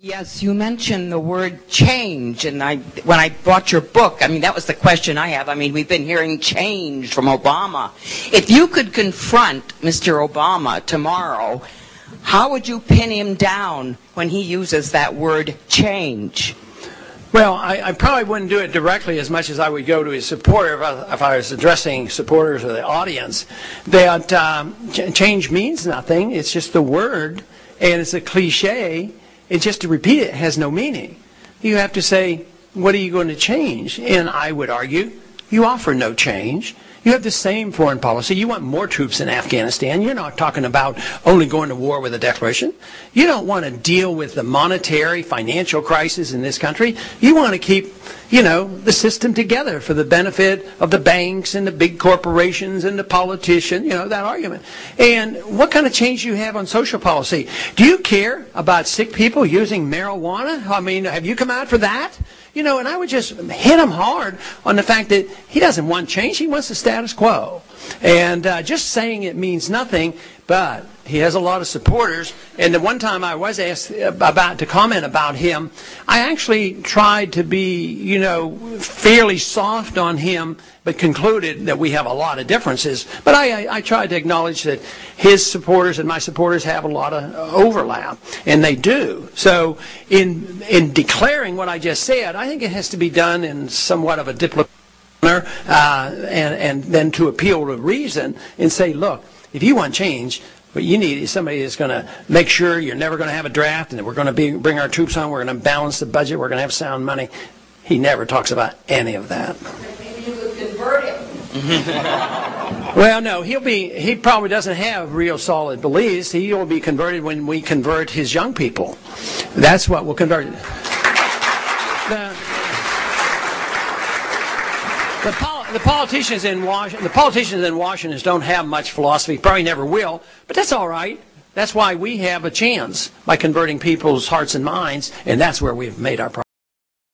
Yes, you mentioned the word change, and when I bought your book, that was the question I have. We've been hearing change from Obama. If you could confront Mr. Obama tomorrow, how would you pin him down when he uses that word change? Well, I probably wouldn't do it directly as much as I would go to his supporter if I was addressing supporters or the audience. That change means nothing. It's just a word, and it's a cliche. It's just to repeat it has no meaning. You have to say, what are you going to change? And I would argue, you offer no change. You have the same foreign policy. You want more troops in Afghanistan. You're not talking about only going to war with a declaration. You don't want to deal with the monetary, financial crisis in this country. You want to keep, the system together for the benefit of the banks and the big corporations and the politicians, that argument. And what kind of change do you have on social policy? Do you care about sick people using marijuana? Have you come out for that? And I would just hit him hard on the fact that he doesn't want change. He wants the status quo. And just saying it means nothing, but he has a lot of supporters. And the one time I was asked to comment about him, I actually tried to be, fairly soft on him, but concluded that we have a lot of differences. But I tried to acknowledge that his supporters and my supporters have a lot of overlap, and they do. So in declaring what I just said, I think it has to be done in somewhat of a diplomatic manner, and then to appeal to reason and say, look, if you want change, what you need is somebody that's going to make sure you're never going to have a draft and that we're going to bring our troops home, we're going to balance the budget, we're going to have sound money. He never talks about any of that. Maybe you would convert him. Well, no, he probably doesn't have real solid beliefs. He will be converted when we convert his young people. That's what will convert. The politicians in Washington don't have much philosophy, probably never will, but that's all right. That's why we have a chance by converting people's hearts and minds, and that's where we've made our progress.